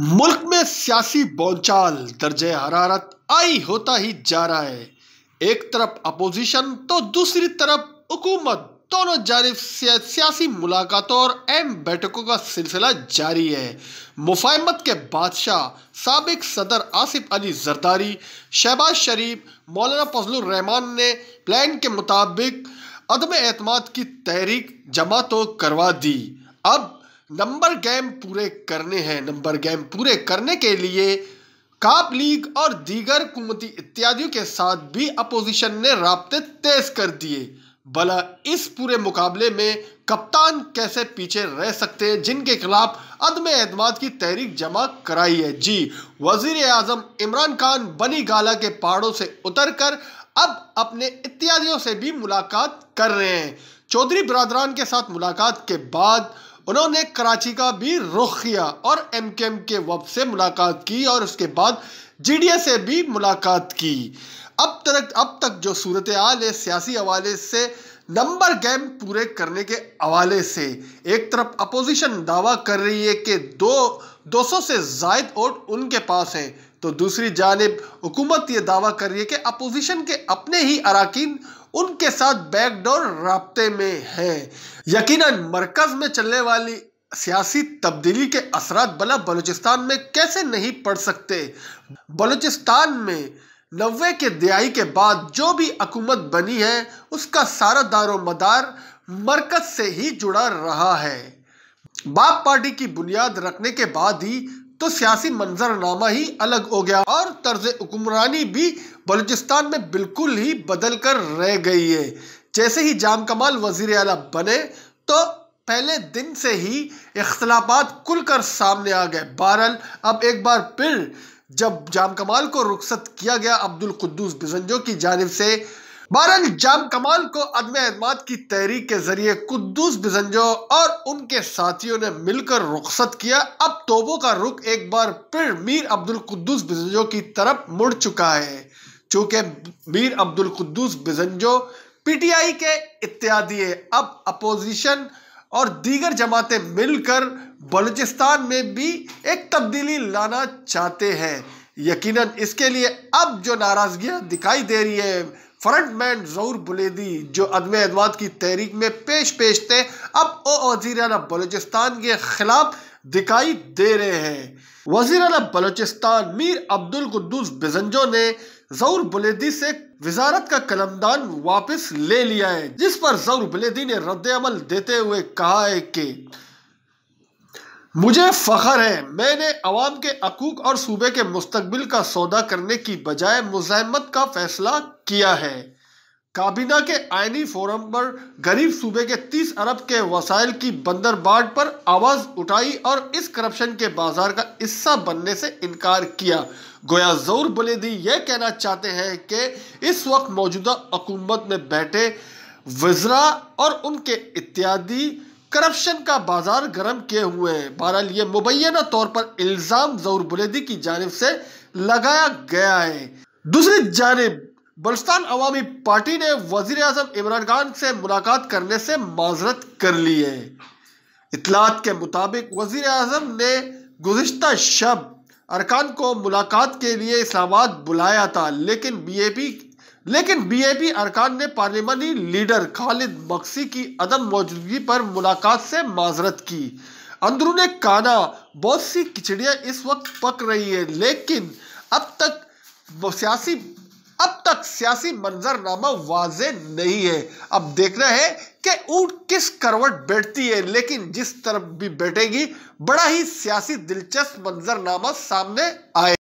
मुल्क में सियासी बोलचाल दर्जे हरारत आई होता ही जा रहा है। एक तरफ अपोजिशन तो दूसरी तरफ हुकूमत, दोनों जानिब सियासी मुलाकातों और अहम बैठकों का सिलसिला जारी है। मुफाहमत के बादशाह साबिक सदर आसिफ अली जरदारी, शहबाज शरीफ, मौलाना फजलुर रहमान ने प्लान के मुताबिक अदम एतमाद की तहरीक जमा तो करवा दी। अब नंबर गेम पूरे करने के लिए काप लीग और दीगर हुकूमती इत्यादियों के साथ भी अपोजिशन ने राब्ते तेज कर दिए। भला इस पूरे मुकाबले में कप्तान कैसे पीछे रह सकते हैं जिनके खिलाफ अदम एतमाद की तहरीक जमा कराई है। जी, वजीर आजम इमरान खान बनी गाला के पहाड़ों से उतरकर अब अपने इत्यादियों से भी मुलाकात कर रहे हैं। चौधरी बिरादरान के साथ मुलाकात के बाद उन्होंने कराची का भी रुख किया और एमकेएम के वफद से मुलाकात की और उसके बाद जीडीएस से भी मुलाकात की। अब तक जो सूरत हाल है सियासी हवाले से, नंबर गेम पूरे करने के हवाले से, एक तरफ अपोजिशन दावा कर रही है कि 200 से जायद वोट उनके पास हैं, तो दूसरी जानिब हुकूमत ये दावा कर रही है कि अपोजिशन के अपने ही अराकीन उनके साथ बैकडोर राब्ते में है। यकीनन मरकज में चलने वाली सियासी तब्दीली के असरात भला बलूचिस्तान में कैसे नहीं पड़ सकते। बलूचिस्तान में 90 के दहाई के बाद जो भी हुकूमत बनी है उसका सारा दारो मदार मरकज से ही जुड़ा रहा है। बाप पार्टी की बुनियाद रखने के बाद ही तो सियासी मंजरनामा ही अलग हो गया और तर्ज हुक्मरानी भी बलूचिस्तान में बिल्कुल ही बदल कर रह गई है। जैसे ही जाम कमाल वजीर आला बने तो पहले दिन से ही इख्तलाफात खुलकर सामने आ गए। बहरहाल अब एक बार फिर जब जाम कमाल को रुखसत किया गया अब्दुल कुद्दूस बिजंजो की जानिब से, बहरहाल जाम कमाल को अदम एतमाद की तहरीक के जरिए कुद्दूस बिजंजो और उनके साथियों ने मिलकर रुखसत किया। अब तोबों का रुख एक बार फिर मीर अब्दुल कुद्दूस बिजंजो की तरफ मुड़ चुका है। चूंकि मीर अब्दुल कुद्दूस बिजंजो पीटीआई के इत्यादि है, अब अपोजिशन और दीगर जमातें मिलकर बलूचिस्तान में भी एक तब्दीली लाना चाहते हैं। यकीनन इसके लिए अब जो नाराजगियां दिखाई दे रही है, फ्रंटमैन ज़हूर बुलेदी जो अदम एतमाद की तहरीक में पेश थे, अब वो वज़ीर आला बलूचिस्तान के खिलाफ दिखाई दे रहे हैं। वज़ीर आला बलूचिस्तान मीर अब्दुल कुद्दूस बिजंजो ने ज़हूर बुलेदी से वजारत का कलमदान वापस ले लिया है, जिस पर ज़हूर बुलेदी ने रद्द-ए-अमल देते हुए कहा है कि मुझे फ़ख्र है, मैंने अवाम के हकूक़ और सूबे के मुस्तकबिल का सौदा करने की बजाय मुज़ाहमत का फैसला किया है। काबीना के आईनी फोरम पर गरीब सूबे के 30 अरब के वसाइल की बंदरबाट पर आवाज़ उठाई और इस करप्शन के बाजार का हिस्सा बनने से इनकार किया। गोया ज़हूर बुलेदी यह कहना चाहते हैं कि इस वक्त मौजूदा हुकूमत में बैठे वज़रा और उनके इत्यादि करप्शन का बाजार गर्म किए हुए हैं। बहरहाल ये मुबैना तौर पर इल्ज़ाम ज़हूर बुलेदी की जानिब से लगाया गया है। दूसरी जानिब बलूचिस्तान अवामी पार्टी ने वज़ीर आज़म इमरान खान से मुलाकात करने से माजरत कर ली है। इत्तलात के मुताबिक वज़ीर आज़म ने गुज़िश्ता शब अरकान को मुलाकात के लिए इस्लामाबाद बुलाया था, लेकिन बीएपी अरकान ने पार्लिमानी लीडर खालिद मक्सी की अदम मौजूदगी पर मुलाकात से माजरत की। अंदरूने काना बहुत सी खिचड़ियाँ इस वक्त पक रही है, लेकिन अब तक सियासी मंजरनामा वाज़े नहीं है। अब देखना है कि ऊँट किस करवट बैठती है, लेकिन जिस तरफ भी बैठेगी बड़ा ही सियासी दिलचस्प मंजरनामा सामने आए।